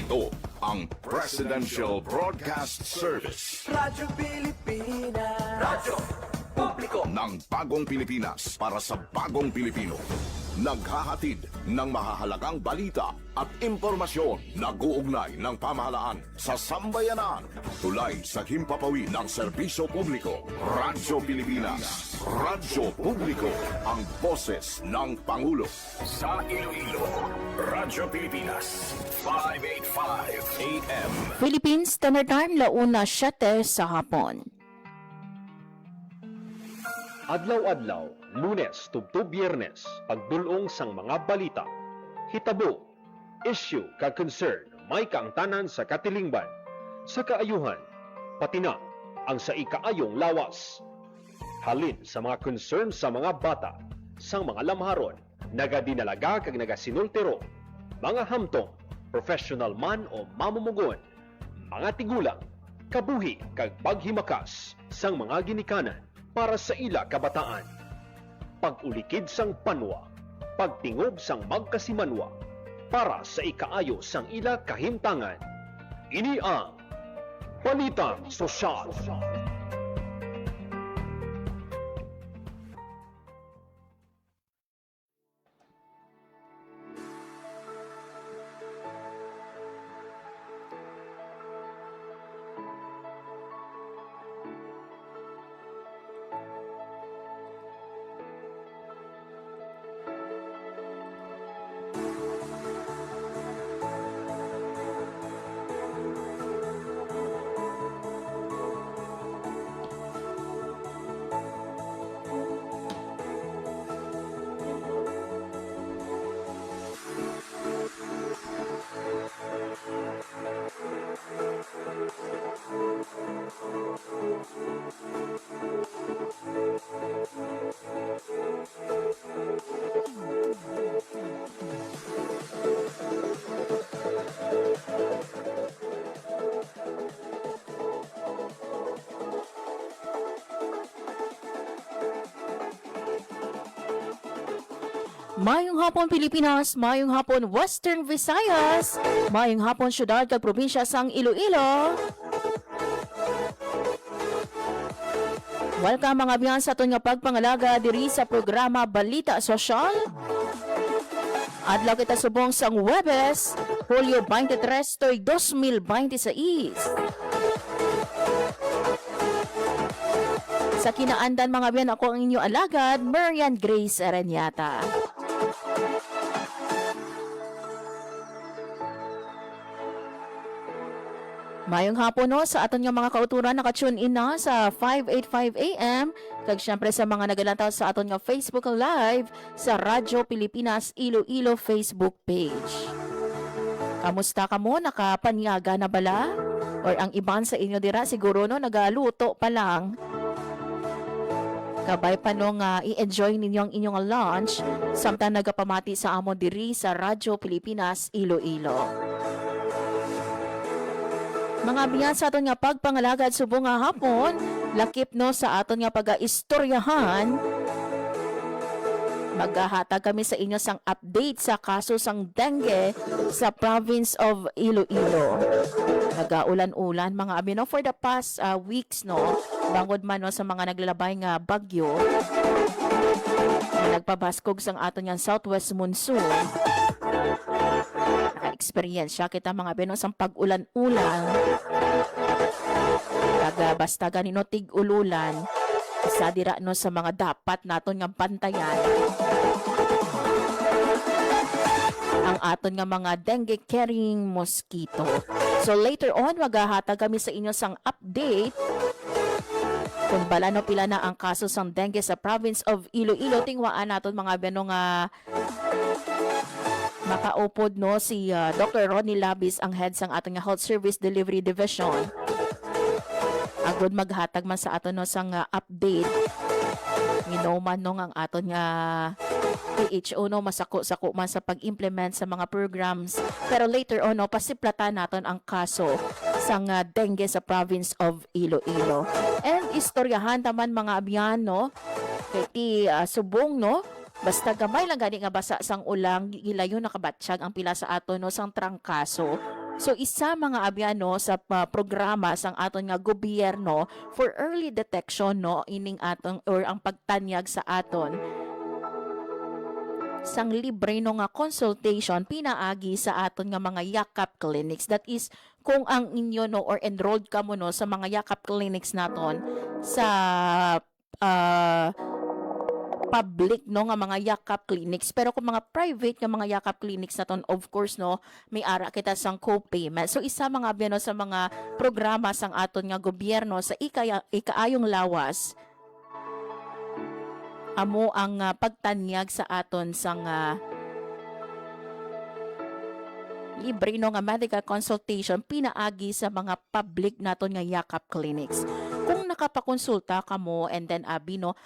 Ito ang Presidential Broadcast Service. Radyo Pilipinas. Radyo Publiko Ng bagong Pilipinas para sa bagong Pilipino. Naghahatid ng mahahalagang balita at impormasyon na guugnay ng pamahalaan sa sambayanan. Tulay sa himpapawid ng serbisyo publiko. Radyo Pilipinas. Radyo Publiko. Ang boses ng Pangulo. Sa Iloilo, Radyo Pilipinas. 585 AM. Philippine Standard Time, 1:07 sa hapon. Adlaw-adlaw, Lunes tubto Biyernes, pagdulong sang mga balita, hitabo, issue kag concern, may kaangtanan sa katilingban, sa kaayuhan, pati na ang sa ikaayong lawas. Halin sa mga concern sa mga bata, sang mga lamharon, nagadinalaga kag nagasinultero, mga hamtong, professional man o mamumugon, mga tigulang, kabuhi kag paghimakas sang mga ginikanan para sa ila kabataan. Pag-ulikid sang panwa, pagtingob sang magkasimanwa, para sa ikaayo sang ila kahimtangan. Ini ang Balitang Sosyal. Mayong hapon Pilipinas, mayong hapon Western Visayas, mayong hapon syudad kag probinsya sang Iloilo. Welcome mga biyan sa aton nga pagpangalaga diri sa programa Balita Sosyal. Adlaw kita subong sang Huwebes, Hulyo 23, 2026. Sa kinaandan mga biyan, ako ang inyo alagad, Marian Grace Aranyata. Mayong hapon no sa aton nga mga kauturan naka-tune in na sa 585 AM kag syempre sa mga nagalantaw sa aton nga Facebook Live sa Radyo Pilipinas Iloilo Facebook page. Kamusta kamo? Nakapanyaga na bala? Or ang iban sa inyo dira siguro no nagaluto pa lang? Kabay pa nung i-enjoy ninyong inyong lunch samtang nagapamati sa amo diri sa Radyo Pilipinas Iloilo. Mga biyan sa aton nga pagpangalagad subong nga hapon, lakip no sa aton nga pag-istoryahan. Maghahatag kami sa inyo sang update sa kaso sang dengue sa province of Iloilo. Nagaulan-ulan mga abino for the past weeks no, bangod man no sa mga naglalabay nga bagyo. Nagpabaskog sang aton nga southwest monsoon. Naka-experience kita mga abino sang pag-ulan-ulan. Basta ganino tig-ululan. Isa dira no sa mga dapat naton nga bantayan. Ang aton nga mga dengue carrying mosquito. So later on maghahatag kami sa inyo sang update kung bala no pila na ang kaso sang dengue sa province of Iloilo. Tingwaan naton mga beno nga makaupod no si Dr. Ronnie Labis, ang head sang aton nga Health Service Delivery Division. Agud maghatag man sa aton no sang update. Minoman no ang aton nga PHO no masako-sako man sa pag-implement sa mga programs. Pero later on no pasiplatan naton ang kaso sang dengue sa province of Iloilo. And istoryahan taman mga abyan no kay ti subong no. Basta gamay lang gani nga basa sang ulang gilayo nakabatsyag ang pila sa aton no sang trangkaso So isa mga abyano sa programa sang aton nga gobyerno for early detection no ining aton or ang pagtanyag sa aton sang libre no nga consultation pinaagi sa aton nga mga yakap clinics. That is kung ang inyo no or enrolled ka mo no sa mga yakap clinics naton sa public no nga mga yakap clinics, pero kung mga private nga mga yakap clinics naton, of course no may ara kita sang co-payment. So isa mga abyano sa mga programa sang aton nga gobyerno sa ikaayong lawas amo ang pagtanyag sa aton sang libre no nga medical consultation pinaagi sa mga public naton nga yakap clinics. Kung nakapakonsulta ka mo and then no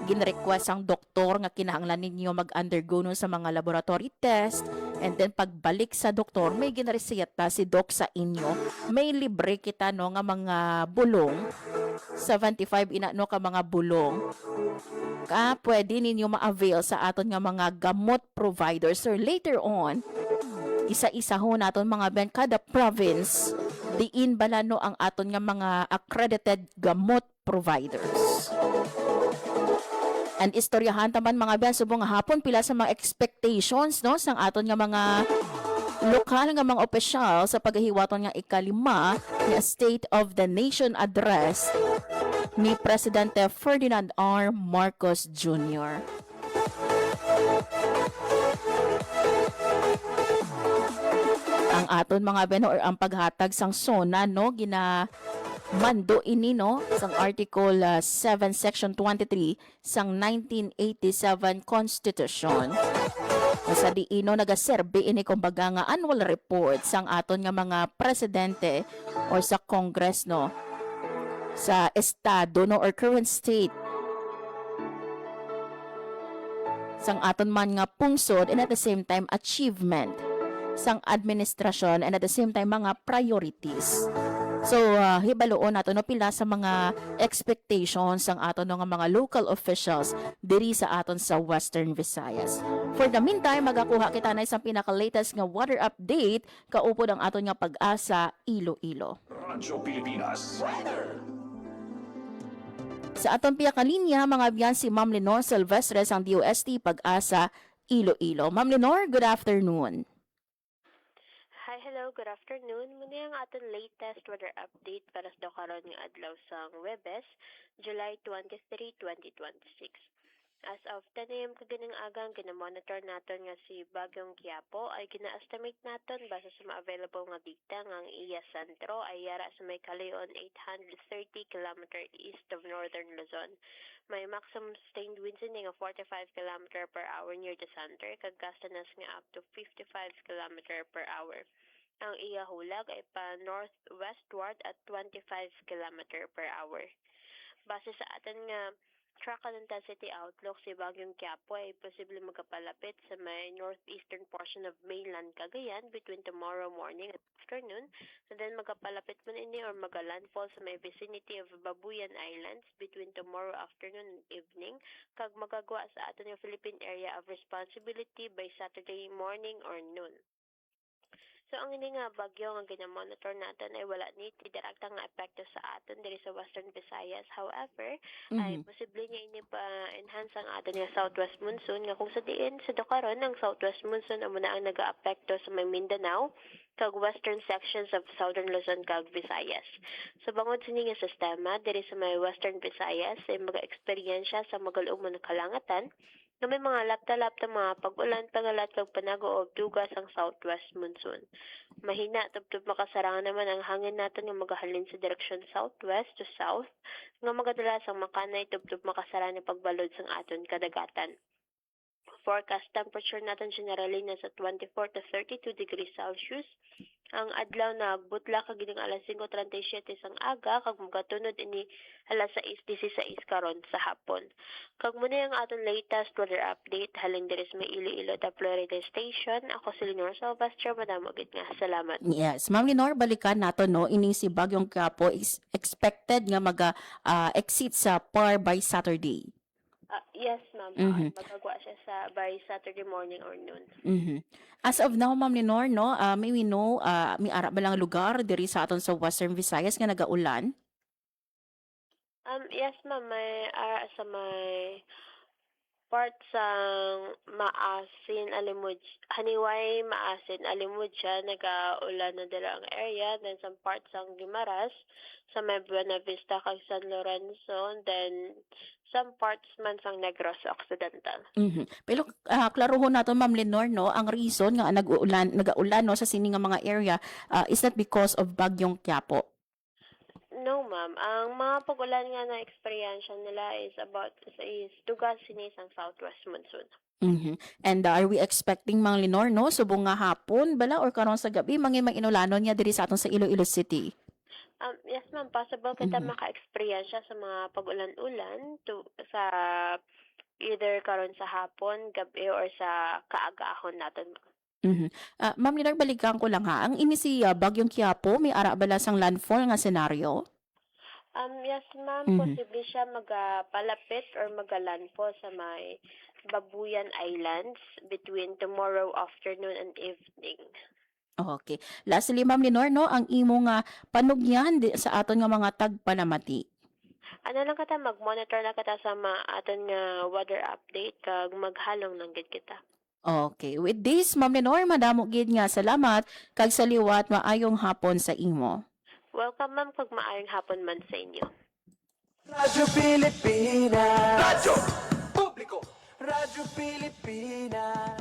ginrequest ang doktor nga kinahanglan ninyo mag-undergo no sa mga laboratory test, and then pagbalik sa doktor may ginreseta si doc sa inyo, may libre kita no nga mga bulong 75 ina no ka mga bulong pwede ninyo ma-avail sa aton nga mga gamot providers. Or later on isa-isa ho naton mga ben kada province diin bala no ang aton nga mga accredited gamot providers. And istoryahan taman mga ben subong hapon pila sa mga expectations no sang aton nga mga lokal nga mga opisyal sa paghiwaton nga ikalima nga State of the Nation address ni Presidente Ferdinand R. Marcos Jr. Ang aton mga ben or ang paghatag sang SONA no mando ini no sang Article 7 Section 23 sang 1987 Constitution. Sa diino nagaserbe ini kumbaga nga annual report sang aton nga mga presidente or sa Congress no sa estado no or current state sang aton man nga pungsod, and at the same time achievement sang administrasyon, and at the same time mga priorities. So hibaloon nato no pila sa mga expectations sang aton nga mga local officials diri sa aton sa Western Visayas. For the meantime, magakuha kita na isang pinaka-latest nga weather update kaupod ang aton nga Pag-asa Iloilo. Radyo Pilipinas. Weather! Sa aton piyakalinya, mga biyan si Ma'am Lenore Silvestre ang DOST Pag-asa Iloilo. Ma'am Lenore, good afternoon. Hi, hello, good afternoon. Muna ang aton latest weather update para sa karon nga adlaw sang Webes, July 23, 2026. As of 10 a.m. kaganang agang ginamonitor naton nga si Bagyong Quiapo ay gina-estimate naton base sa mga available nga data nga ang iya sentro ay yara sa may kalayon 830 km east of northern Luzon. May maximum sustained winds nga 45 km per hour near the center, kag gastanas nga up to 55 km per hour. Ang iya hulag ay pa northwestward at 25 km per hour. Base sa aton nga track and intensity outlook, si Bagyong Quiapo ay posible magkapalapit sa may northeastern portion of mainland Cagayan between tomorrow morning and afternoon, and then magkapalapit man ini or magalandfall sa may vicinity of Babuyan Islands between tomorrow afternoon and evening, kag magagawa sa aton yung Philippine Area of Responsibility by Saturday morning or noon. So ang ini nga bagyo nga ginamonitor natin ay wala ni direkta nga epekto sa aton diri sa Western Visayas. However, ay posible niya ini pa enhance ang aton nga southwest monsoon nga kung sa diin sa karon ang southwest monsoon amo na ang nagaapekto sa may Mindanao kag western sections of southern Luzon kag Visayas. So bangod sa nga sistema diri sa may Western Visayas ay maga-eksperyensya sa magalong mga kalangatan na may mga lapta-lapta mga pag-ulan, pangalat kag panago og dugas ang southwest monsoon. Mahina tubtub makasarangan naman ang hangin naton nga magahalin sa direksyon southwest to south nga magadalas ang makanay tubtub makasarang pagbalod sang aton kadagatan. Forecast temperature natin generally nasa 24 to 32 degrees Celsius. Ang adlaw na butla kag gining alas 5:37 sang aga kag magatunod ini alas 6:16 karon sa hapon. Kag muna ang aton latest weather update halin diri sa Iloilo ta Florida Station. Ako si Lenore Silvestre, madamo gid nga salamat. Yes, Ma'am Lenore, balikan nato no ining si Bagyong Quiapo is expected nga exit sa PAR by Saturday. Yes, ma'am. Mhm. Magagawa siya by Saturday morning or noon. Mhm. As of now, Ma'am Lenore, no, may we know, may ara ba lang lugar diri sa aton sa Western Visayas nga nagaulan? Yes, ma'am. Sa may part sang Maasin, Haniway, Maasin, Alimudja, nagaulan na dala ang area. Then some part sang Guimaras, sa may Buena Vista, kag San Lorenzo. Then some parts man sang Negros Occidental. Mhm. Pero klaruhon naton Ma'am Lenore, no, ang reason nga nagaulan no sa sini nga mga area is that because of bagyong Quiapo. No, ma'am. Ang mga pag-ulan nga na experience nila is tugas sini sang southwest monsoon. Mhm. And are we expecting Ma'am Lenore, no, subong nga hapon bala or karon sa gabi inulanon niya diri sa aton sa Iloilo City? Yes, ma'am. Possible kita Mhm. maka-experience sa mga pag-ulan-ulan sa either karon sa hapon, gabi, or sa kaagahon naton, ma'am. Mhm. Ma'am Lenore, balikan ko lang ha. Ang ini si bagyong Quiapo, may ara bala sang landfall nga senaryo? Yes, ma'am. Mhm. Posible siya magapalapit or magalandfall sa may Babuyan Islands between tomorrow afternoon and evening. Okay. Lastly, Ma'am Lenore, no, ang imo nga panugyan sa aton nga mga tagpanamati. Ano lang kata, mag-monitor na kata sa aton nga weather update kag maghalong lang gid kita. Okay. With this, Ma'am Lenore, madamo gid nga salamat kag saliwat maayong hapon sa imo. Welcome, ma'am, kag maayong hapon man sa inyo. Radyo Pilipinas. Radyo Publiko. Radyo Pilipinas.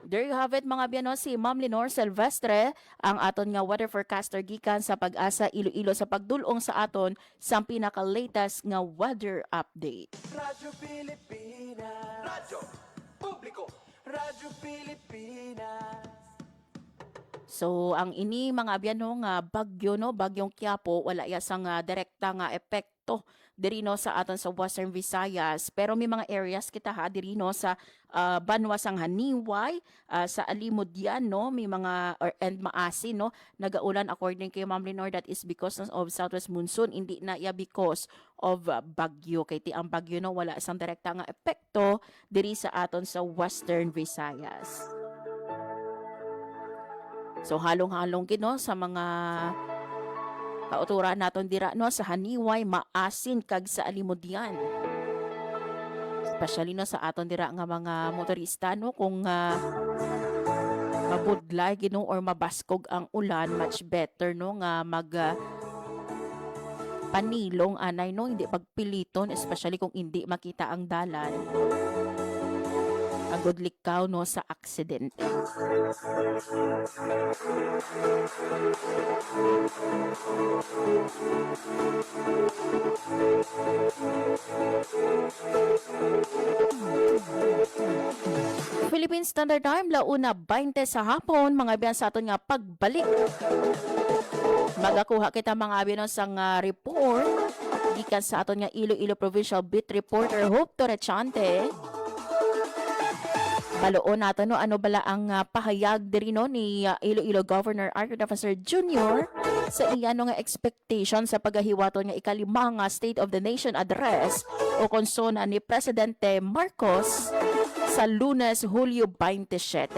There you have it mga biyano, si Ma'am Lenore Silvestre, ang aton nga weather forecaster gikan sa Pag-asa Iloilo sa pagdulong sa aton sa pinaka-latest nga weather update. Radyo Pilipinas. Radyo Publiko. Radyo Pilipinas. So ang ini mga biyano nga bagyo no, bagyong Quiapo, wala ya sang direkta nga epekto diri no sa aton sa Western Visayas, pero may mga areas kita ha diri no sa banwa sang Haniway, sa Alimudyan no, may mga and Maasin no nagaulan according kay Ma'am Lenore, that is because of southwest monsoon, hindi na ya because of bagyo. Kay ti ang bagyo no wala sang direkta nga epekto diri sa aton sa Western Visayas. So halong-halong gid no sa mga kauturan naton dira no sa Haniway, Maasin kag sa Alimudyan. Especially no sa aton dira nga mga motorista no, kung mabudlay gid no or mabaskog ang ulan, much better no nga mag panilong anay no, hindi pagpiliton, especially kung hindi makita ang dalan. Agod likaw no sa aksidente. Philippine Standard Time, launa 20 sa hapon, mga biyan sa aton nga pagbalik. Magakuha kita mga biyan sang report gikan sa aton nga Iloilo Provincial Beat Reporter Hope Torrechante. Baloon natin no, ano bala ang pahayag diri no ni Iloilo Governor Arthur Defensor Jr. sa iya no nga expectation sa paghahiwaton nga ikalima nga State of the Nation address o konsona ni Presidente Marcos sa Lunes, Hulyo 27.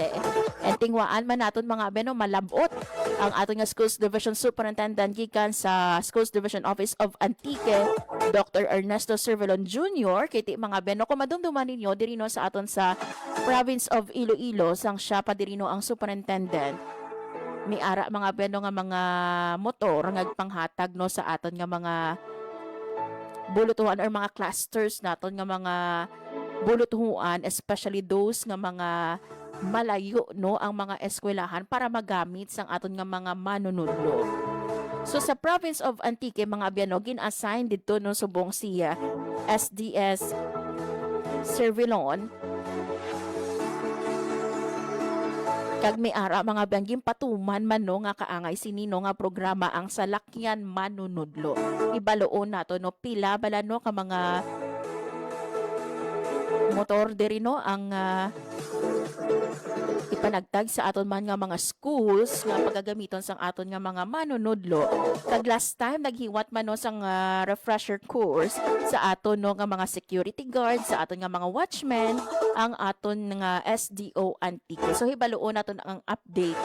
And tingwaan man naton mga beno, malabot ang aton nga Schools Division Superintendent gikan sa Schools Division Office of Antique, Dr. Ernesto Cervelon Jr. Kiti mga beno, kung madumduman ninyo diri no sa aton sa Province of Iloilo, sang siya pa diri no ang superintendent. May ara mga beno nga mga motor nga panghatag no sa aton nga mga bulutuhan or mga clusters naton nga mga bulutuhan, especially those nga mga malayo no ang mga eskwelahan para magamit sang aton nga mga manunudlo. So sa Province of Antique mga biyano, gin-assign dito no subong siya SDS Cervelon kag may ara mga bangging patuman man no nga kaangay sinino nga programa ang Salakyan Manunudlo. Ibaloon nato no pila bala no ka mga motor diri no ang Ipanagtag sa aton man nga mga schools nga pagagamiton sang aton nga mga manunudlo. Kag last time naghiwat man no sang refresher course sa aton no nga mga security guard, sa aton nga mga watchmen, ang aton nga SDO Antique. So hibaluon naton ang update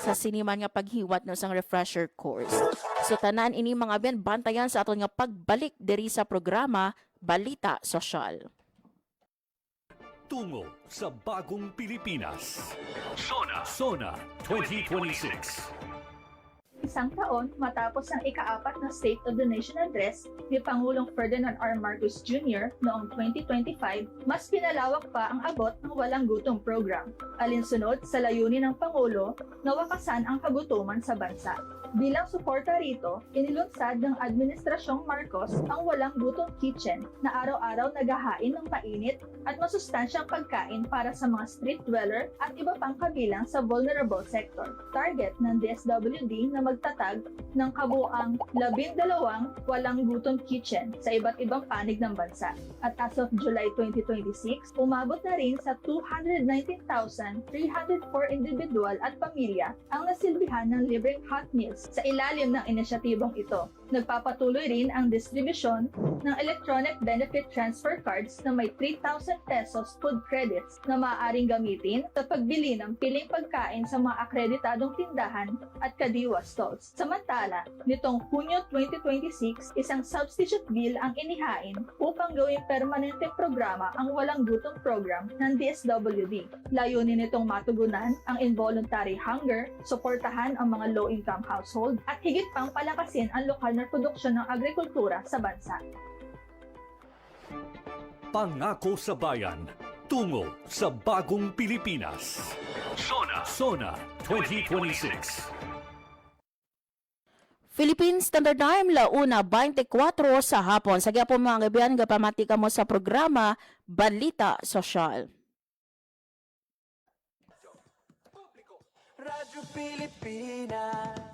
sa siniman nga paghiwat no sang refresher course. So tanan ini mga biyan bantayan sa aton nga pagbalik diri sa programa Balita Sosyal. Tungo sa bagong Pilipinas. Sona 2026. Isang taon matapos ang ika-4 na State of the Nation Address ni Pangulong Ferdinand R. Marcos Jr. noong 2025, mas pinalawak pa ang abot ng Walang Gutom Program, alinsunod sa layunin ng Pangulo na wakasan ang kagutuman sa bansa. Bilang suporta rito, inilunsad ng Administrasyong Marcos ang Walang Gutom Kitchen na araw-araw naghahain ng mainit at masustansyang pagkain para sa mga street dweller at iba pang kabilang sa vulnerable sector. Target ng DSWD na magtatag ng kabuuang 12 Walang Gutom Kitchen sa iba't ibang panig ng bansa. At as of July 2026, umabot na rin sa 219,304 individual at pamilya ang nasilbihan ng libreng hot meals sa ilalim ng inisyatibong ito. Nagpapatuloy rin ang distribusyon ng electronic benefit transfer cards na may 3,000 pesos food credits na maaaring gamitin sa pagbili ng piling pagkain sa mga akreditadong tindahan at kadiwa stalls. Samantala, nitong Hunyo 2026, isang substitute bill ang inihain upang gawing permanenteng programa ang Walang Gutom Program ng DSWD. Layunin nitong matugunan ang involuntary hunger, suportahan ang mga low-income household, at higit pang palakasin ang lokal na produksyon ng agrikultura sa bansa. Pangako sa bayan. Tungo sa bagong Pilipinas. Sona 2026. Philippine Standard Time, launa 24 sa hapon. Sa gyapon mga kaibigan, gapamati ka mo sa programa Balita Sosyal. Radyo Pilipinas.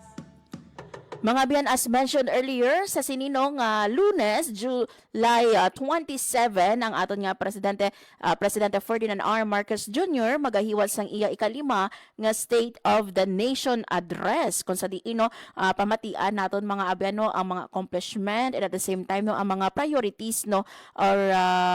Mga biyan, as mentioned earlier, sa sininong Lunes, July 27, ang aton nga Presidente Ferdinand R. Marcos Jr. magahiwat sang iya ikalima nga State of the Nation Address. Kung sa diino, pamatian naton mga abyano ang mga accomplishment and at the same time no, ang mga priorities no or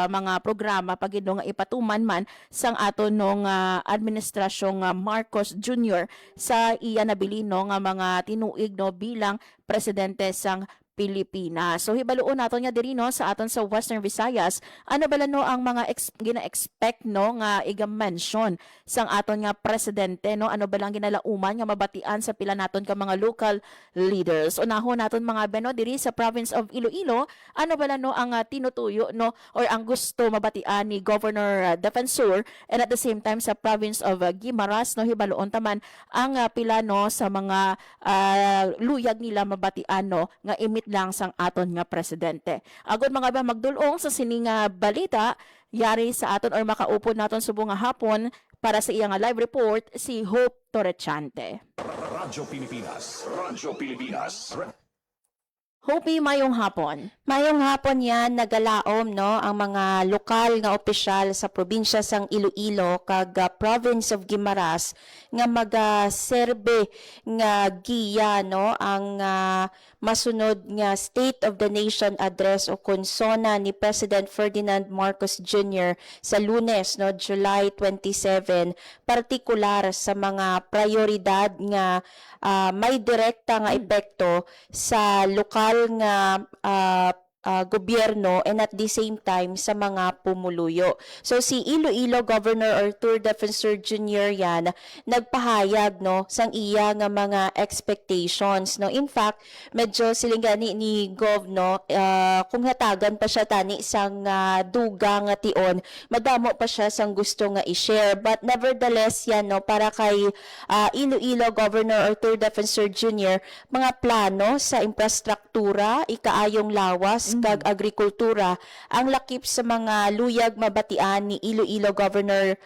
mga programa pagino nga ipatuman man sang aton no nga administrasyong Marcos Jr. sa iya nabilino nga mga tinuig no bilang presidente sang Pilipinas. So hibaluon nato nya diri no sa aton sa Western Visayas, ano bala no ang mga gina-expect no nga iga-mention sang aton nga presidente no, ano balang ginalauman nga mabatian sa pila naton ka mga local leaders. Unahon naton mga beno diri sa province of Iloilo, ano bala no ang tinutuyo no or ang gusto mabatian ni Governor Defensor, and at the same time sa province of Guimaras no hibaluon taman ang pila no sa mga luyag nila mabatian no nga imit lang sang aton nga presidente. Agod mga ba magdulong sa sining balita yari sa aton or makaupod naton subong nga hapon para sa iyang live report si Hope Torrechante. Radyo Pilipinas. Hope, mayong hapon. Mayong hapon yan, nagalaom no, ang mga lokal nga opisyal sa probinsya sang Iloilo kag province of Guimaras nga magaserbe nga giya no, ang masunod nga State of the Nation Address o konsona ni President Ferdinand Marcos Jr. sa Lunes, no, July 27, partikular sa mga prioridad nga may direkta nga epekto sa lokal nga gobyerno and at the same time sa mga pumuluyo. So si Iloilo Governor Arthur Defensor Jr. yan nagpahayag no sang iya nga mga expectations no. In fact, medyo silingani ni Gov no kung hatagan pa siya tani sang duga nga tion, madamo pa siya sang gusto nga i-share, but nevertheless yan no para kay Iloilo Governor Arthur Defensor Jr. mga plano sa infrastruktura, ikaayong lawas kag agrikultura ang lakip sa mga luyag mabatian ni Iloilo Governor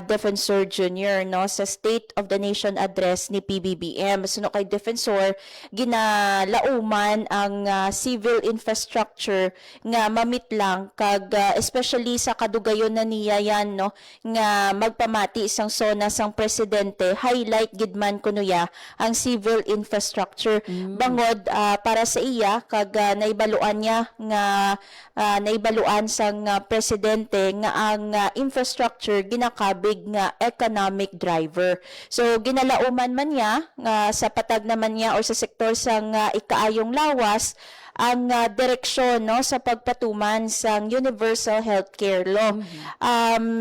Defensor Jr. no sa State of the Nation address ni PBBM. Suno kay Defensor ginalauman ang civil infrastructure nga mamitlang kag especially sa kadugayon na niya yan no nga magpamati isang sona sang presidente, highlight gidman kuno ya ang civil infrastructure bangod para sa iya kag naibaluan niya nga naibaluan sang presidente nga ang infrastructure ginakabig nga economic driver. So ginalauman man niya sa patag naman niya or sa sektor sang ikaayong lawas ang direksyon no sa pagpatuman sang Universal Healthcare Law.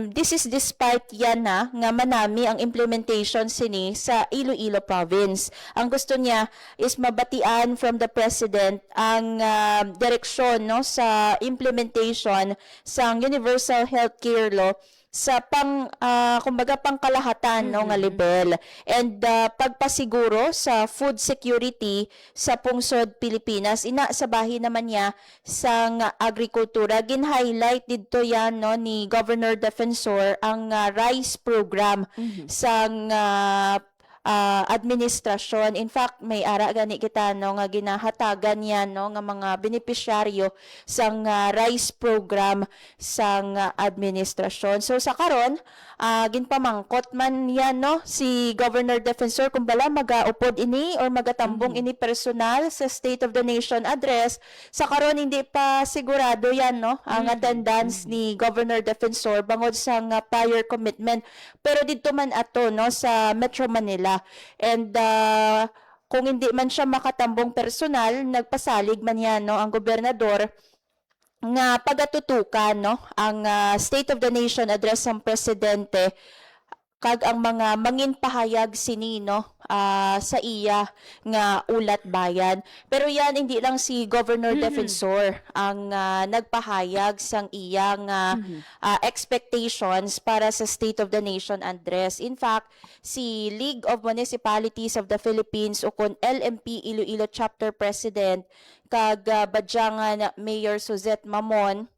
This is despite yan nga manami ang implementation sini sa Iloilo Province. Ang gusto niya is mabatian from the President ang direksyon no sa implementation sang Universal Healthcare Law sa kumbaga pangkalahatan no nga level and pagpasiguro sa food security sa pungsod Pilipinas ina sa bahin naman niya sang agrikultura gin-highlight didto yan no ni Governor Defensor ang rice program sang administrasyon. In fact, may ara gani kita no nga ginahatagan yan no nga mga benepisyaryo sang rice program sang administrasyon. So sa karon ginpamangkot man yan no si Governor Defensor kung bala magaupod ini or magatambong ini personal sa State of the Nation address. Sa karon hindi pa sigurado yan no ang attendance ni Governor Defensor bangod sang prior commitment. Pero dito man ato no sa Metro Manila. And kung hindi man siya makatambong personal, nagpasalig man yan no ang gobernador nga pagatutukan no ang State of the Nation address ng presidente kag ang mga mangin pahayag sinino sa iya nga ulat bayan. Pero yan hindi lang si Governor Defensor ang nagpahayag sang iya nga expectations para sa State of the Nation address. In fact, si League of Municipalities of the Philippines o kon LMP Iloilo Chapter President kag badyangan Mayor Suzette Mamon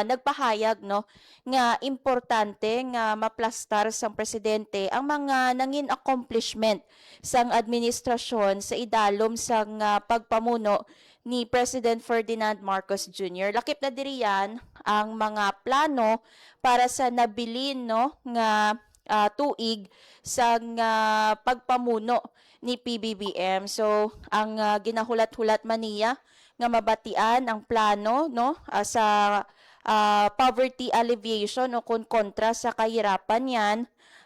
nagpahayag no nga importante nga maplastar sang presidente ang mga nangin accomplishment sang administrasyon sa idalom sang pagpamuno ni President Ferdinand Marcos Jr. Lakip na diri yan ang mga plano para sa nabilin no nga tuig sang pagpamuno ni PBBM. So ang ginahulat-hulat man niya nga mabatian ang plano no sa poverty alleviation o kung kontra sa kahirapan yan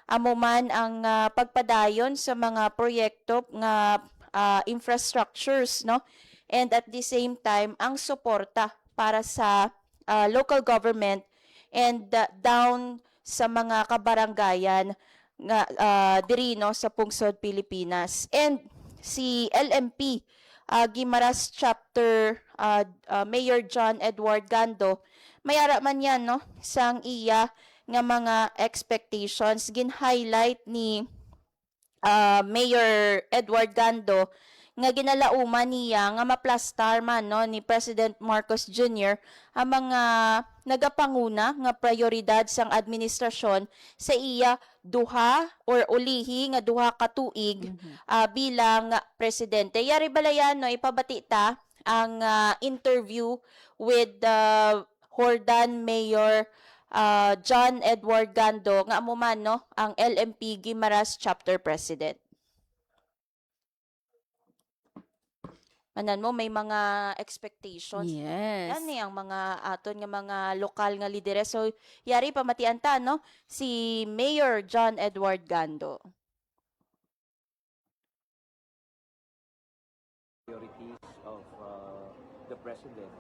amo man ang pagpadayon sa mga proyekto nga infrastructures no and at the same time ang suporta para sa local government and down sa mga kabaranggayan nga diri no sa pungsod Pilipinas. And si LMP Guimaras Chapter Mayor John Edward Gando may ara man yan no sang iya nga mga expectations gin-highlight ni Mayor Edward Gando nga ginalauman niya nga maplastar man no ni President Marcos Jr. ang mga nagapanguna nga prioridad sang administrasyon sa iya duha or ulihi nga duha ka tuig bilang presidente. Yari balayan no ipabati ta ang interview with Hordan Mayor John Edward Gando nga amo man no ang LMP Guimaras Chapter President. Anan mo may mga expectations. Yes. Yan ang mga aton nga mga lokal nga lideres. So yari pamatian ta no si Mayor John Edward Gando. Priorities of the president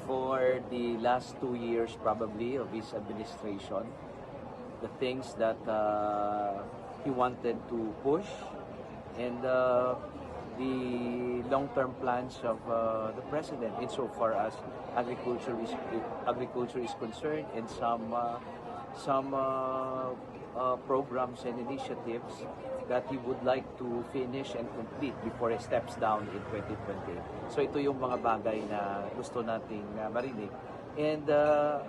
for the last 2 years probably of his administration, the things that he wanted to push and the long-term plans of the president insofar as agriculture is concerned and some some programs and initiatives that he would like to finish and complete before he steps down in 2028. So ito yung mga bagay na gusto nating marinig. And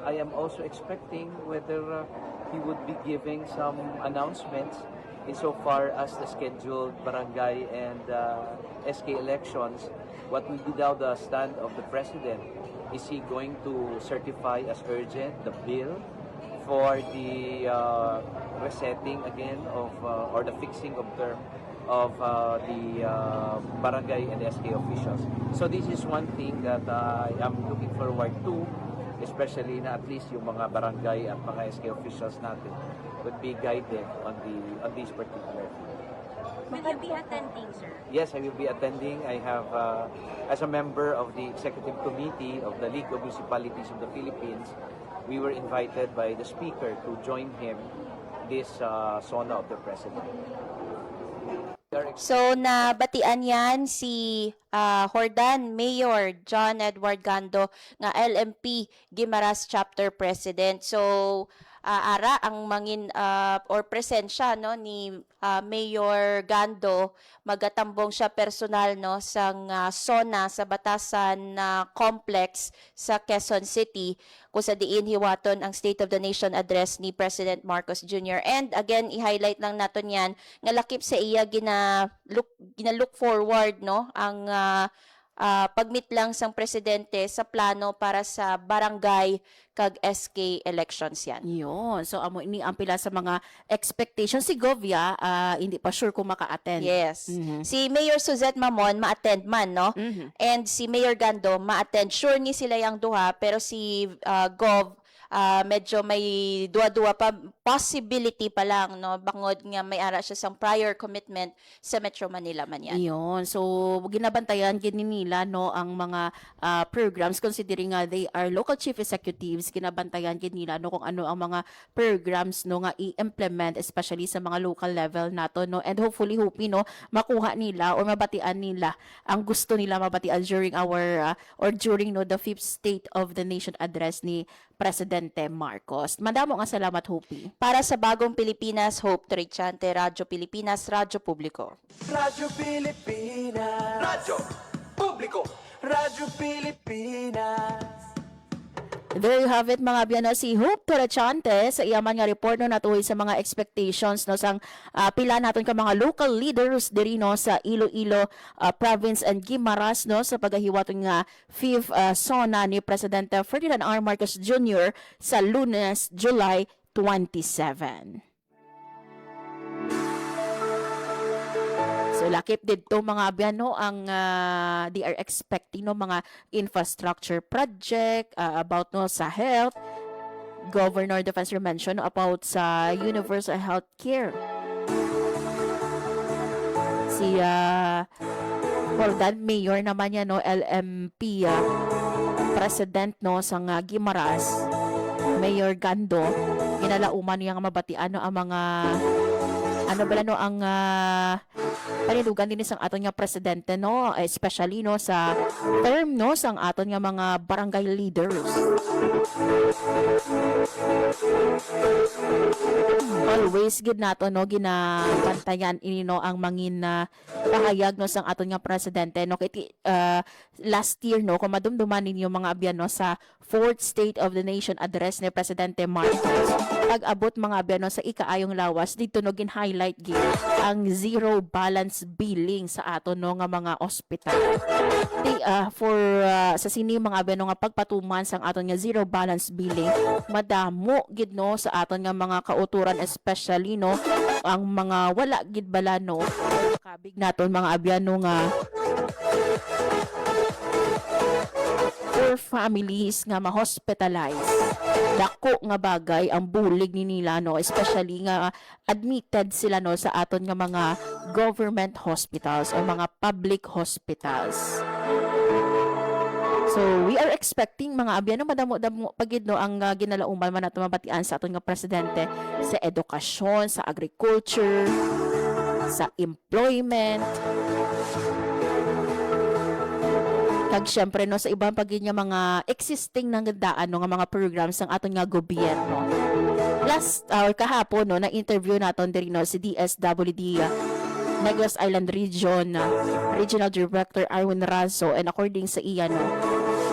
I am also expecting whether he would be giving some announcements insofar as the scheduled barangay and SK elections. What will be now the stand of the President? Is he going to certify as urgent the bill for the resetting again of or the fixing of term of the barangay and SK officials? So this is one thing that I am looking forward to, especially na at least yung mga barangay at mga SK officials natin would be guided on these particular things. Will you be attending, sir? Yes, I will be attending. I have, as a member of the Executive Committee of the League of Municipalities of the Philippines, we were invited by the Speaker to join him this SONA of the President. So nabatian yan si Hordan Mayor John Edward Gando nga LMP Guimaras Chapter President. So ara ang mangin or presensya no ni Mayor Gando, magatambong siya personal no sang SONA sa Batasan Complex sa Quezon City kung sa diin hiwaton ang State of the Nation address ni President Marcos Jr. And again i-highlight lang naton yan nga lakip sa iya gina-look forward no ang pagmeet lang sang presidente sa plano para sa barangay kag SK elections yan. Yun. So, amo ini ang pila sa mga expectations. Si Govia, hindi pa sure kung maka-attend. Yes. Mhm. Si Mayor Suzette Mamon ma-attend man no. Mhm. And si Mayor Gando ma-attend. Sure ni sila yang duha pero si Gov medyo may dua-dua pa possibility pa lang no bangod nga may ara siya sang prior commitment sa Metro Manila man yan. Iyon. So, ginabantayan gini nila no ang mga programs considering nga they are local chief executives, ginabantayan gini nila no kung ano ang mga programs no nga i-implement especially sa mga local level nato no, and hopefully no makuha nila or mabatian nila ang gusto nila mabatian during our or during no the 5th State of the Nation address ni Presidente Marcos. Madamo nga salamat, Hopi. Para sa Bagong Pilipinas, Hope Trichante, Radyo Pilipinas, Radyo Publiko. Radyo Pilipinas. Radyo Publiko. Radyo Pilipinas. There you have it mga biyano, si Hope Torachante sa iyaman nga report no natuhoy sa mga expectations no sang pila naton ka mga local leaders diri no sa Iloilo province and Guimaras no sa pagahiwaton nga 5th SONA ni Presidente Ferdinand R. Marcos Jr. sa Lunes, July 27. So lakip dito mga biyano ang they are expecting no mga infrastructure project about no sa health. Governor Defensor mentioned about sa universal health care. Si Hordan Mayor naman yan no LMP President no sa Guimaras Mayor Gando ginalauman niya nga mabatian no ang mga ano bala no ang panilugan din isang aton nga presidente no, especially no sa term no sang aton nga mga barangay leaders. Always gid nato no ginabantayan ini no ang mangin na pahayag no sang aton nga presidente no kay last year no kung madumduman ninyo mga abyan no sa 4th State of the Nation address ni Presidente Marcos pag-abot mga abyan no sa ikaayong lawas dito no gin-highlight gid ang zero balance billing sa aton no nga mga ospital. For sa sini mga abyan no nga pagpatuman sang aton nga zero balance billing madamo gid no sa aton nga mga kauturan especially no ang mga wala gid bala no kabig naton mga abyan no nga poor families nga ma-hospitalize. Dako nga bagay ang bulig ni nila no, especially nga admitted sila no sa aton nga mga government hospitals o mga public hospitals. So we are expecting mga abyan no madamo-damo pagid no ang ginalauman man nato mabatian sa aton nga presidente sa edukasyon, sa agriculture, sa employment. Kag syempre no sa ibang pagid nga mga existing nang gandaan no nga mga programs ng aton nga gobyerno. Last kahapon no, na-interview naton diri no si DSWD Negros Island Region Regional Director Arwin Razo, and according sa iya no,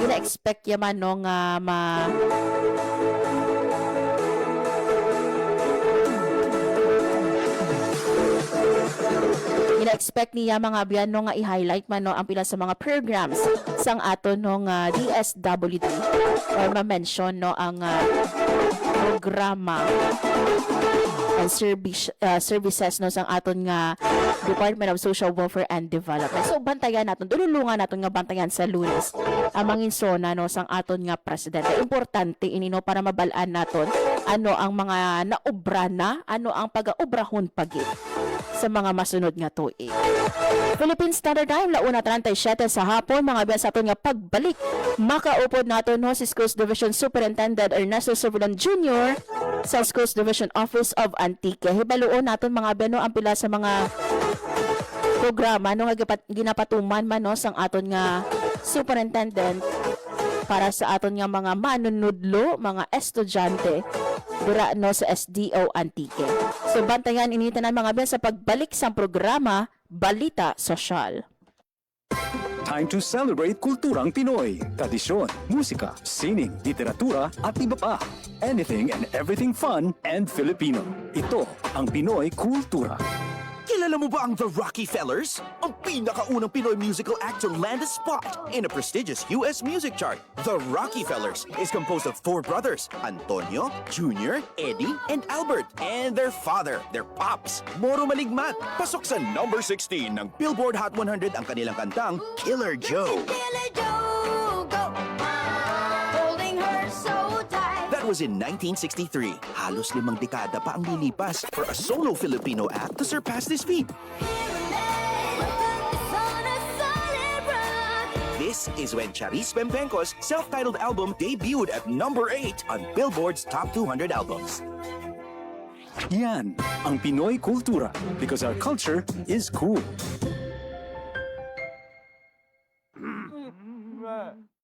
ina-expect yaman no nga ina-expect niya mga biyano nga i-highlight man no ang pila sa mga programs sang ato no nga DSWD or ma-mention no ang programa and services no sang aton nga Department of Social Welfare and Development. So bantayan naton, dululungan naton nga bantayan sa Lunes ang manginsona no sang aton nga presidente. Importante ini no para mabalaan naton ano ang mga naobra na, ano ang pag-obrahon pagit sa mga masunod nga tuig. Philippine Standard Time, 1:37 sa hapon, mga biyan sa aton nga pagbalik. Makaupod nato no si Schools Division Superintendent Ernesto Sovelan Jr. sa Schools Division Office of Antique. Hibaluon naton mga biyan no ang pila sa mga programa no nga ginapatuman man no sang aton nga superintendent para sa aton nga mga manunudlo, mga estudyante dira no sa SDO Antique. So bantayan inita na mga biyan sa pagbalik sa programa Balita Sosyal. Time to celebrate kulturang Pinoy, tradisyon, musika, sining, literatura at iba pa. Anything and everything fun and Filipino. Ito ang Pinoy Kultura. Kilala mo ba ang The Rockefellers? Ang pinakaunang Pinoy musical act to land a spot in a prestigious US music chart. The Rockefellers is composed of 4 brothers, Antonio, Junior, Eddie, and Albert, and their father, their pops, Moro Maligmat. Pasok sa number 16 ng Billboard Hot 100 ang kanilang kantang Killer Joe. That was in 1963. Halos 5 dekada pa ang lilipas for a solo Filipino act to surpass this feat. This is when Charis Pempenco's self-titled album debuted at number 8 on Billboard's Top 200 albums. Yan ang Pinoy Kultura because our culture is cool.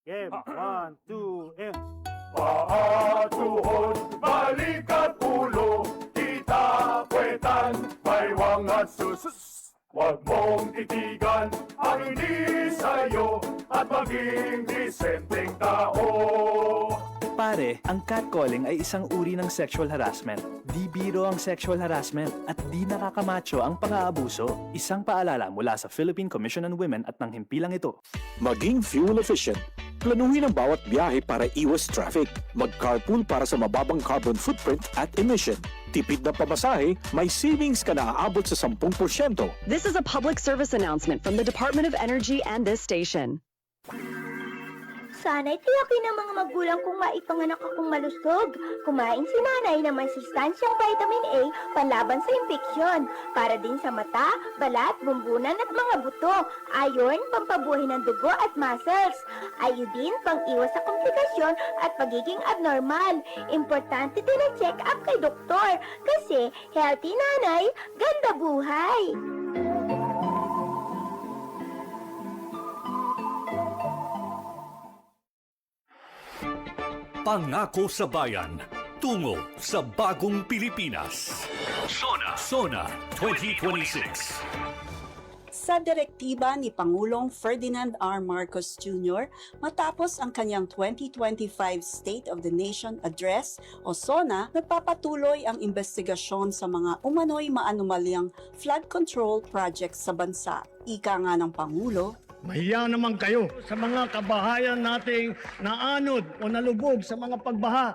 Game, 1, 2, and... Paatuhod, balikat ulo, kita kwetan, may wangat sus. Huwag mong titigan ang hindi sa'yo at maging disenteng tao. Pare, ang catcalling ay isang uri ng sexual harassment. Di biro ang sexual harassment at di nakakamacho ang pang-aabuso. Isang paalala mula sa Philippine Commission on Women at ng himpilang ito. Maging fuel efficient. Planuhin ang bawat biyahe para iwas traffic. Mag-carpool para sa mababang carbon footprint at emission. Tipid na pamasahe, may savings ka na aabot sa 10%. This is a public service announcement from the Department of Energy and this station. Sana'y tiyakin ng mga magulang kung maipanganak akong malusog. Kumain si nanay na may sustansyang vitamin A panlaban sa impeksyon. Para din sa mata, balat, bumbunan at mga buto. Iron, pampabuhay ng dugo at muscles. Iodine, pang-iwas sa komplikasyon at pagiging abnormal. Importante din ang check-up kay doktor. Kasi healthy nanay, ganda buhay. Pangako sa Bayan, tungo sa bagong Pilipinas. Sona 2026. Sa direktiba ni Pangulong Ferdinand R. Marcos Jr. matapos ang kanyang 2025 State of the Nation Address o SONA, nagpapatuloy ang investigasyon sa mga umano'y maanumalyang flood control projects sa bansa. Ika nga ng Pangulo, Mahiya naman kayo sa mga kabahayan nating naanod o nalubog sa mga pagbaha.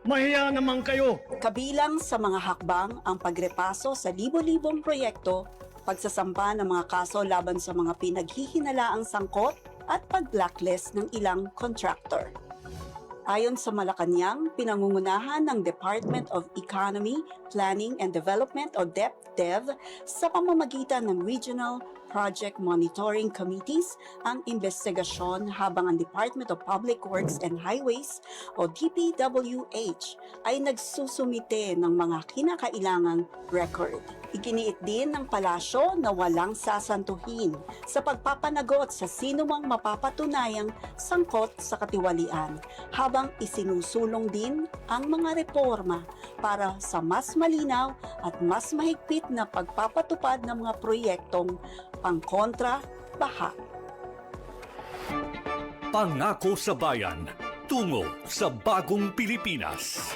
Mahiya naman kayo. Kabilang sa mga hakbang ang pagrepaso sa libo-libong proyekto, pagsasampa ng mga kaso laban sa mga pinaghihinalaang sangkot at pag-blacklist ng ilang contractor. Ayon sa Malacanang, pinangungunahan ng Department of Economy, Planning and Development o DepEd sa pamamagitan ng Regional project monitoring committees ang investigasyon habang ang Department of Public Works and Highways o DPWH ay nagsusumite ng mga kinakailangang record. Iginiit din ng palasyo na walang sasantuhin sa pagpapanagot sa sinumang mapapatunayang sangkot sa katiwalian, habang isinusulong din ang mga reforma para sa mas malinaw at mas mahigpit na pagpapatupad ng mga proyektong pangkontra baha. Pangako sa bayan, tungo sa bagong Pilipinas.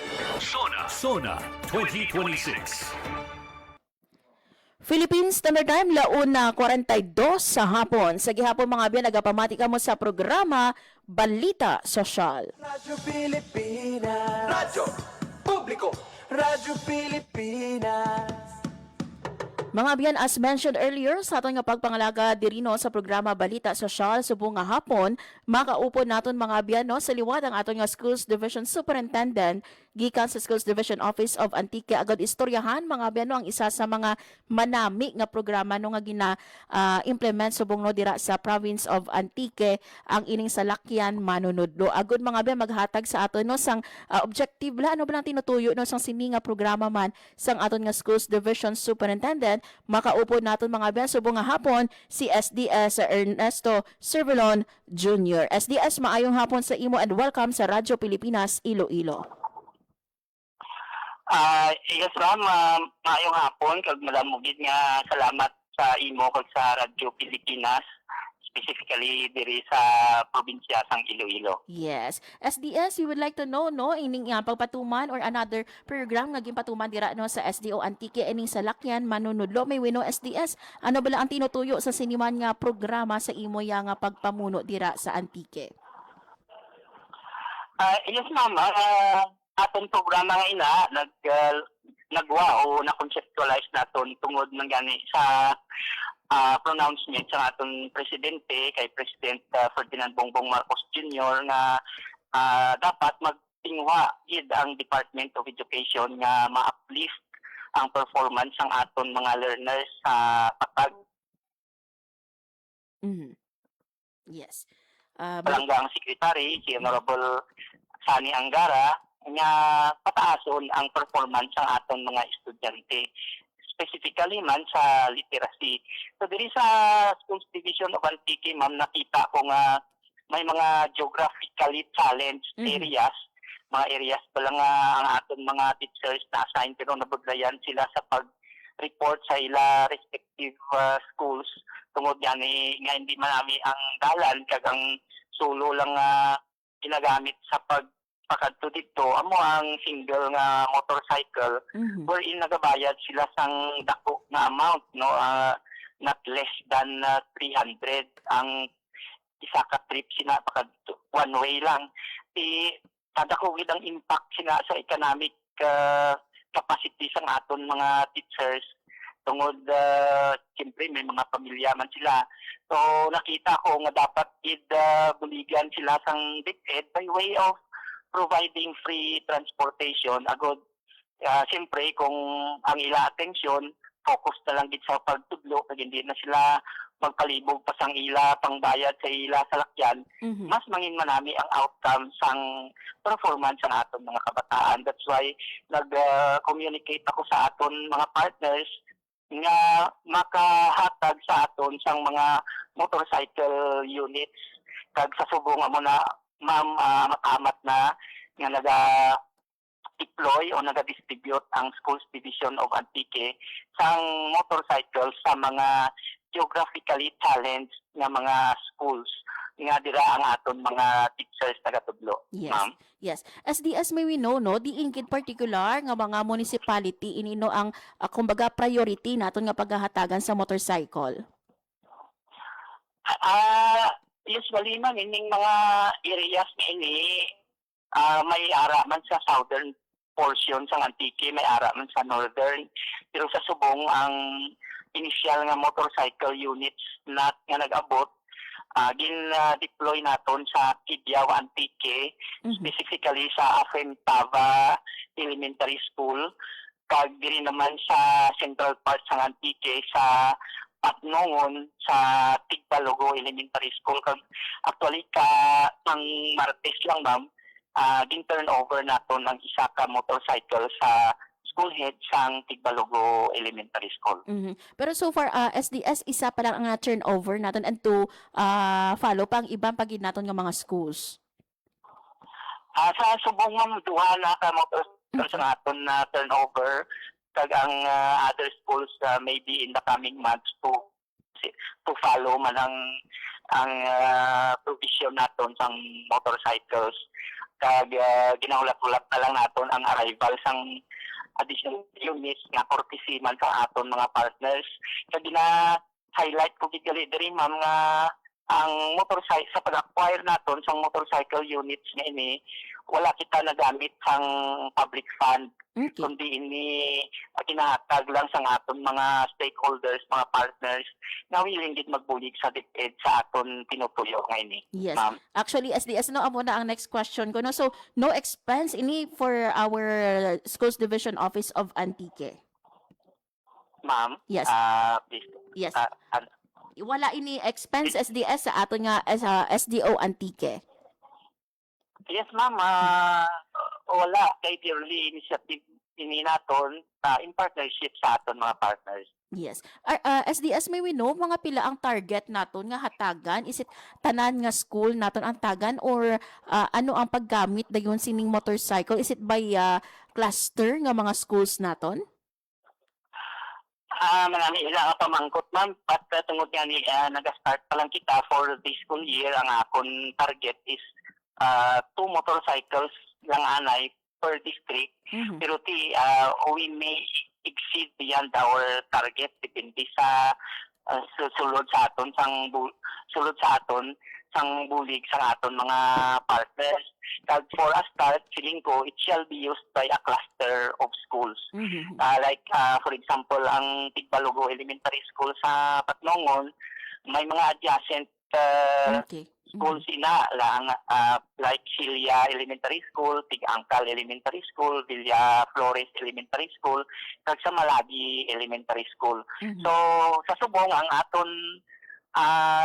Sona 2026. Philippines Standard Time, 1:42 sa hapon. Sa gihapon mga biyan, nagapamati ka mo sa programa Balita Sosyal. Radyo Pilipinas. Radyo Publiko. Radyo Pilipinas. Mga biyan, as mentioned earlier, sa aton nga pagpangalaga dirino sa programa Balita Sosyal, subong nga hapon, makaupo naton mga biyan no, sa liwat ang aton nga Schools Division Superintendent, gikan sa Schools Division Office of Antique, agad istoryahan mga biyan no, ang isa sa mga manami nga programa no nga gina-implement subong no dira sa province of Antique, ang ining salakyan manunudlo. Agad mga biyan, maghatag sa aton no sang objective la, ano ba lang tinutuyo no sang sini nga programa man sang aton nga Schools Division Superintendent. Makaupo naton mga biyan subong nga hapon si SDS Ernesto Cervelon Jr. SDS, maayong hapon sa imo and welcome sa Radyo Pilipinas Iloilo. Yes ma'am, maayong hapon kag madamugid nga salamat sa imo kag sa Radyo Pilipinas, specifically diri sa probinsya sang Iloilo. Yes. SDS, we would like to know no ining pagpatuman or another program nga ginpatuman dira no sa SDO Antique ining salakyan manunudlo. May wino SDS, ano bala ang tinutuyo sa siniman nga programa sa imo ya nga pagpamuno dira sa Antique? Yes ma'am, aton programa nga ina nagwa o na-conceptualize naton tungod ng gani sa pronouncement sa atong presidente kay President Ferdinand Bongbong Marcos Jr. nga dapat magtingwa gid ang Department of Education nga ma-uplift ang performance ng aton mga learners sa patag. Yes. Palanggang Secretary, si Honorable Sani Angara, nga pataason ang performance ng aton mga estudyante, specifically man sa literacy. So diri sa Schools Division of Antique, ma'am, nakita ko nga may mga geographically challenged areas, mga areas pa lang ang aton mga teachers na assigned pero nabudlayan sila sa pag-report sa ila respective schools. Tungod yan nga hindi manami ang dalan kag ang solo lang ginagamit sa pagpakadto dito amo ang single nga motorcycle wherein nagabayad sila sang dako nga amount no, not less than 300 ang isa ka trip sina pakadto one way lang kadako gid ang impact sina sa economic capacity sang aton mga teachers tungod siyempre may mga pamilya man sila. So nakita ko nga dapat buligan sila sang DepEd by way of providing free transportation. Agod siyempre kung ang ila atensyon focus na lang gid sa pagtudlo kag hindi na sila magpalibog pa sang ila pangbayad sa ila salakyan, mas mangin manami ang outcome sang performance ng aton mga kabataan. That's why nag-communicate ako sa aton mga partners nga makahatag sa aton sang mga motorcycle units kag sa subong mo na ma'am matamat na nga naga-deploy o naga-distribute ang Schools Division of Antique sang motorcycles sa mga geographically challenged nga mga schools nga dira ang aton mga teachers taga-tudlo. Yes. Ma'am. Yes. SDS may we know no, di ingkid particular nga mga municipality inino ang kumbaga priority naton nga paghahatagan sa motorcycle. Usually man ining mga areas ini may ara man sa southern portion sa Antique, may ara man sa northern. Pero sa subong ang initial nga motorcycle units nga nag-abot gin-deploy naton sa Kidyao Antique, specifically sa Afentava Elementary School, kag diri naman sa central part sa Antique sa patnongon sa Tigbalugo Elementary School. Actually, ang Martes lang, ma'am, din turnover naton ang isa ka motorcycle sa school head sang Tigbalugo Elementary School. Pero so far, SDS, isa pa lang ang turnover natin and to follow pa ang ibang pagid naton nga mga schools. Sa subong, ma'am, duha na ka motorcycle sa naton na turnover. Kag ang other schools maybe in the coming months to follow man ang provision naton sang motorcycles. Kag ginaulat-ulat na lang naton ang arrival sang additional units nga courtesy man sa aton mga partners. Kag gina-highlight ko gidali diri, ma'am, nga ang motorcycle sa pag-acquire naton sang motorcycle units nga ini, wala kita nagamit sang public fund, kundi ini ginahatag lang sa aton mga stakeholders, mga partners na willing gid magbulig sa DepEd sa aton tinutuyo nga ini. Yes. Actually, SDS, no, amo na ang next question ko. No? So, no expense ini for our Schools Division Office of Antique. Ma'am? Yes. Please. Yes. Wala ini expense SDS sa aton nga SDO Antique. Yes, ma'am. Wala kay purely initiative ini naton in partnership sa aton mga partners. Yes. SDS, may we know mga pila ang target naton nga hatagan? Is it tanan nga school naton ang tagan or ano ang paggamit dayon sining motorcycle? Is it by cluster nga mga schools naton? Marami ilang pamangkot, ma'am. At tungod nga ni nag-start pa lang kita for this school year, ang akon target is 2 motorcycles lang anay per district. Pero we may exceed beyond our target depende sa sulod sa aton sang bulig sa aton mga partners. Kag for a start, feeling ko it shall be used by a cluster of schools. Like for example, ang Tigbalugo Elementary School sa Patnongon, may mga adjacent schools ina lang, like Silia Elementary School, Tig-Angkal Elementary School, Villa Flores Elementary School, kag sa Malagi Elementary School. So sa subong ang aton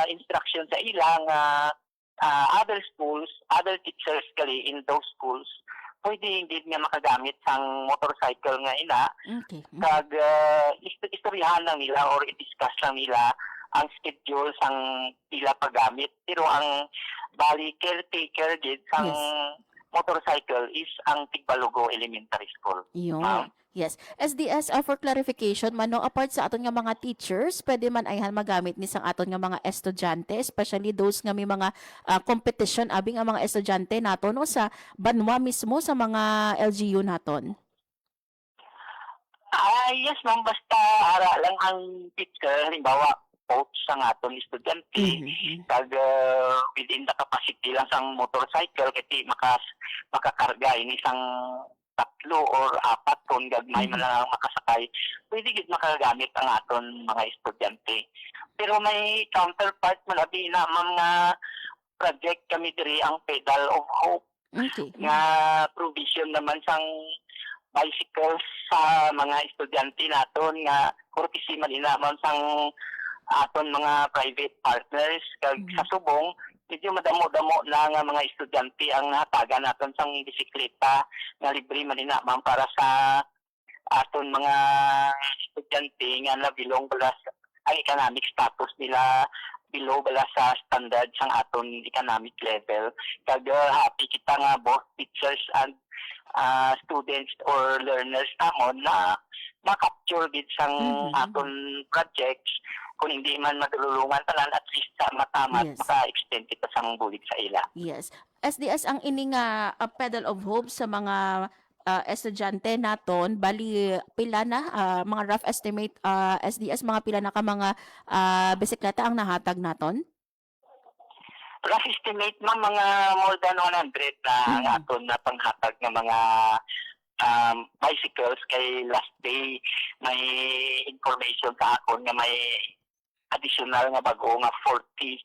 instruction sa ilang other schools, other teachers kali in those schools, pwede hindi nga makagamit sang motorcycle nga ina. Kag istoryahan lang nila or i-discuss lang nila ang schedule sang pila paggamit. Pero ang bali caretaker did sang motorcycle is ang Tigbalugo Elementary School. Yes. SDS, for clarification, manong apart sa aton nga mga teachers, pwede man ayhan magamit ni sang aton nga mga estudyante, especially those nga may mga competition abing ang mga estudyante naton no sa banwa mismo sa mga LGU naton. Yes, ma'am, basta ara lang ang teacher, halimbawa coach sa aton estudyante, kag within the capacity lang sang motorcycle kasi makakarga ini sang 3 or 4 kung gagmay man lang makasakay, pwede gid makagamit ang aton mga estudyante. Pero may counterpart man abi na mga project kami diri ang Pedal of Hope. Nga provision naman sang bicycles sa mga estudyante naton nga courtesy man naman sang aton mga private partners. Kag sa subong medyo madamo-damo na nga mga estudyante ang natagan naton sang bisikleta nga libre man ma'am para sa aton mga estudyante nga nabilong bala ang economic status nila below bala sa standard sang aton economic level. Kag happy kita nga both teachers and students or learners namon na ma-capture gid sang aton projects. Kung hindi man madulungan tanan, at least sa matamat, maka-extend kita sang bulig sa ila. Yes. SDS, ang ini nga Pedal of Hope sa mga estudyante naton, bali pila na, mga rough estimate, SDS, mga pila na ka mga bisikleta ang nahatag naton? Rough estimate man, mga more than 100 na ang aton na panghatag ng mga bicycles. Kay last day may information sa akon nga may additional nga bago nga 40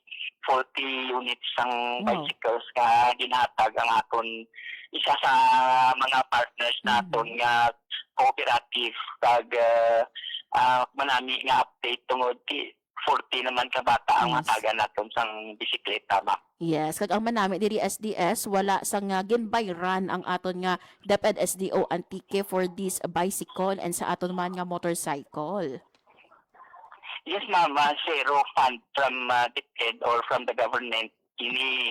units sang bicycles nga ginhatag ang aton isa sa mga partners naton nga cooperative. Kag manami nga update tungod 40 naman ka bata ang Yes. matagan naton sang bisikleta, ma'am. Yes, kag ang manami diri SDS wala sang ginbayran ang aton nga DepEd SDO Antique for this bicycle and sa aton man nga motorcycle. Yes, ma'am. Zero fund from DepEd or from the government. Ini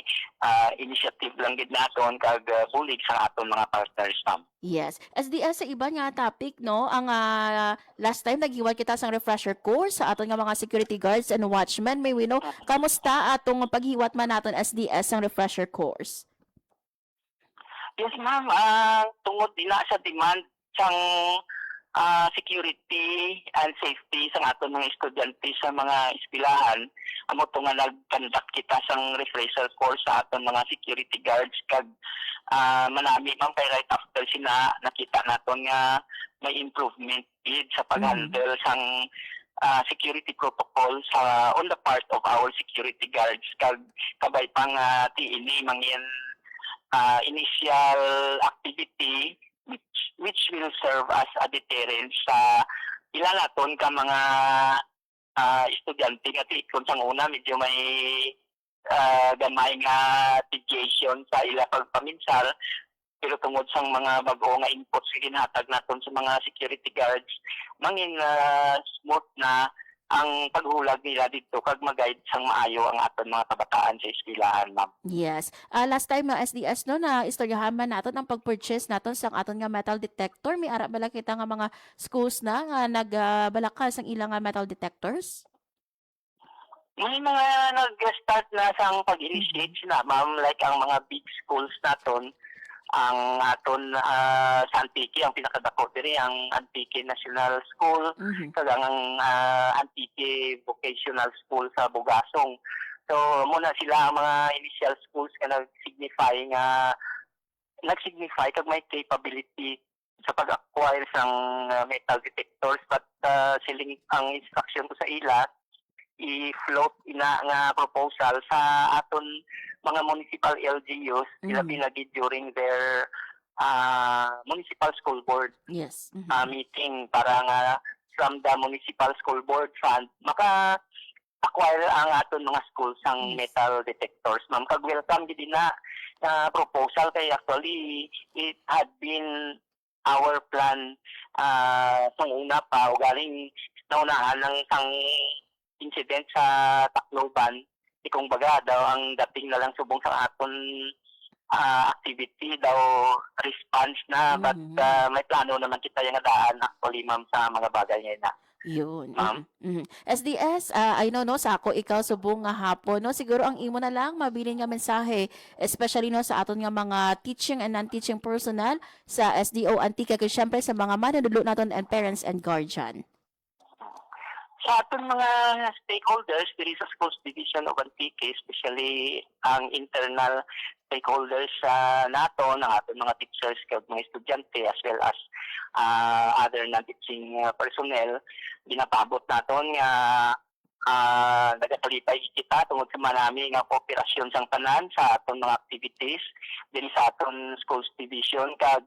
initiative lang gid naton kag bulig sa aton mga partners, ma'am. Yes. SDS sa iba nga topic, no? Ang last time naghiwal kita sang refresher course sa aton nga mga security guards and watchmen. May we know, kamusta atong paghiwat man naton SDS sang refresher course? Yes, ma'am. Tungod din na sa demand sang security and safety sa aton mga estudyante sa mga eskwelahan, amo to nga nag-conduct kita sang refresher course sa aton mga security guards kag manami man kay right after sina nakita naton nga may improvement gid sa pag-handle sang security protocol sa on the part of our security guards kag kabay pang tiini mangyan initial activity which will serve as a deterrent sa ilan naton ka mga estudyante nga tikon sang una medyo may gamay nga deviation sa ila pagpaminsal pero tungod sang mga bag-o nga inputs nga ginhatag naton sa mga security guards mangin smooth na ang paghulag nila dito kag mag-guide sang maayo ang aton mga kabataan sa eskwelahan, ma'am. Yes. Last time SDS no na istoryahan man naton ang pag-purchase naton sang aton nga metal detector. May ara bala kita nga mga schools na nga nagbalakas ang ilang nga metal detectors? May mga nag-start na sang pag-initiate sila, ma'am, like ang mga big schools naton ang aton sa Antique, ang pinakadako diri ang Antique National School, kag ang Antique Vocational School sa Bugasong. So muna sila ang mga initial schools nga nag-signify kag may capability sa pag-acquire sang metal detectors but siling ang instruction ko sa ila i-float ina nga proposal sa aton mga municipal LGUs sila pinagid during their municipal school board meeting para nga from the municipal school board fund maka-acquire ang aton mga schools sang metal detectors. Ma'am, kag-welcome din na proposal kay actually it had been our plan sa una pa o galing naunahan ng sang incident sa Tacloban. Kung baga daw ang dating na lang subong sa aton activity daw response na but may plano naman kita yung daan actually, ma'am, sa mga bagay ngayon na. Yun. SDS, I know no sa ako ikaw subong nga hapon no siguro ang imo na lang mabilin nga mensahe especially no sa aton nga mga teaching and non-teaching personnel sa SDO Antique kag syempre sa mga manunudlo naton and parents and guardian. Sa aton mga stakeholders diri sa Schools Division of Antique, especially ang internal stakeholders nato, ng aton mga teachers kag mga estudyante as well as other non-teaching personnel, ginapabot naton nga nagatalipay kita tungod sa manami nga kooperasyon sang tanan sa aton mga activities diri sa aton Schools Division kag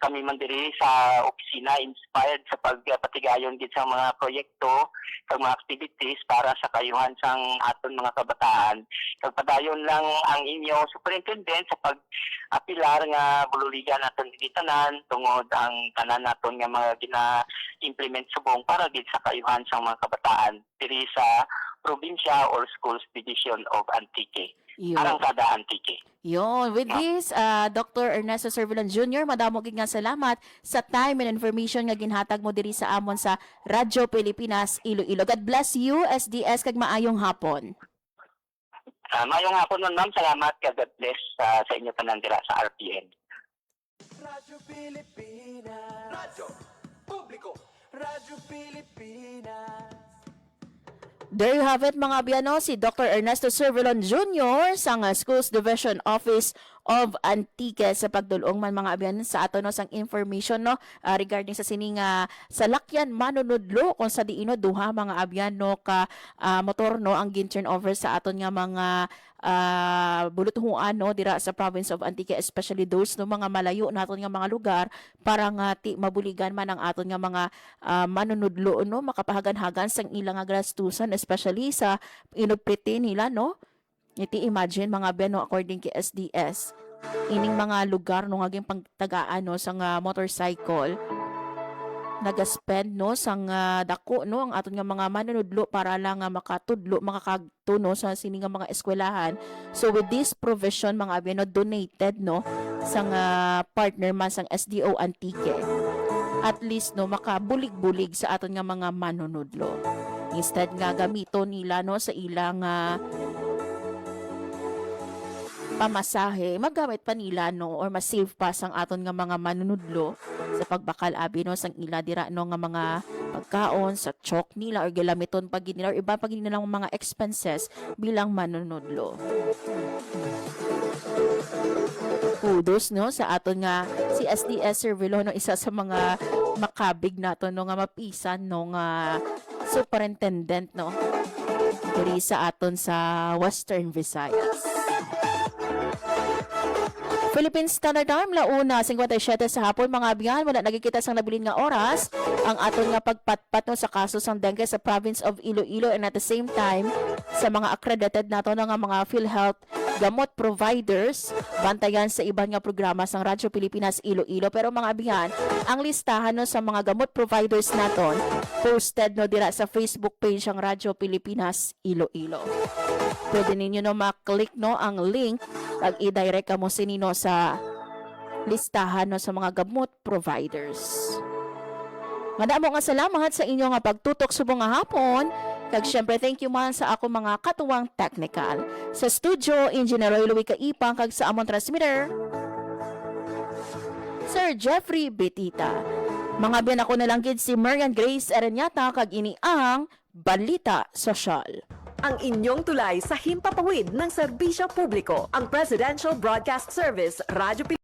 kami man diri sa opisina inspired sa pagpatigayon gid sa mga proyekto kag mga activities para sa kayuhan sang aton mga kabataan kag padayon lang ang inyo superintendent sa pag-apilar nga bululigan naton diri tanan tungod ang tanan naton nga mga gina-implement subong para gid sa kayuhan sang mga kabataan diri sa probinsya or Schools Division of Antique. Arang kada Antique. Yun. With this, Dr. Ernesto Cervilon Jr., madamo gid nga salamat sa time and information nga ginhatag mo diri sa amon sa Radyo Pilipinas Iloilo. God bless you, SDS, kag maayong hapon. Maayong hapon nun, ma'am. Salamat kag God bless sa inyo tanan dira sa RPN. Radyo Pilipinas. Radyo Publiko. Radyo Pilipinas. There you have it mga biyano, si Dr. Ernesto Cervilon Jr. sa Schools Division Office of Antique sa pagdulong man mga abyan sa ato no sang information no regarding sa sining salakyan manunudlo kung sa diino duha mga abyan no ka motor no ang gin turnover sa aton nga mga bulutuhan no dira sa province of Antique, especially those no mga malayo naton nga mga lugar para nga ti mabuligan man ang aton nga mga manunudlo no makapahagan-hagan sang ilang nga gastusan, especially sa inupriti nila no. Iti imagine mga beno according kay SDS ining mga lugar no ngaging pangtagaan no sang motorcycle nagaspend no sang dako no ang aton nga mga manunudlo para lang makatudlo makakagtuno sa sini nga mga eskwelahan. So with this provision mga abyan no donated no sang partner man sang SDO Antique, at least no makabulig-bulig sa aton nga mga manunudlo. Instead nga gamito nila no sa ilang pamasahe, magamit pa nila no or ma-save pa sang aton nga mga manunudlo sa pagbakal abi no sang ila dira no nga mga pagkaon sa chok nila or gilamiton pag nila or iba pag nilang mga expenses bilang manunudlo. Kudos no sa aton nga si SDS Servilo no isa sa mga makabig nato no nga mapisan no nga superintendent no diri sa aton sa Western Visayas. Philippine Standard Time, launa, 57 sa hapon, mga abyan, wala nagkikita sang nabilin nga oras, ang aton nga pagpatpat no, sa kaso sang dengue sa province of Iloilo, and at the same time, sa mga accredited nato nga mga PhilHealth gamot providers, bantayan sa iban nga programa sang Radyo Pilipinas Iloilo. Pero mga abyan, ang listahan no, sa mga gamot providers naton, posted no dira sa Facebook page ang Radyo Pilipinas Iloilo. Pwede ninyo no maklik no ang link kag i-direct ka mo sinino sa listahan no, sa mga gamot providers. Madamo nga salamat sa inyo nga pagtutok subong nga hapon. Kag syempre thank you man sa ako mga katuwang technical. Sa studio, Engineer Roy Louie Kaipang kag sa among transmitter, Sir Jeffrey Betita. Mga biyan ako na lang gid si Marian Grace Aranyata kag ini ang Balita Sosyal. Ang inyong tulay sa himpapawid ng serbisyo publiko, ang Presidential Broadcast Service, Radyo Pilipinas.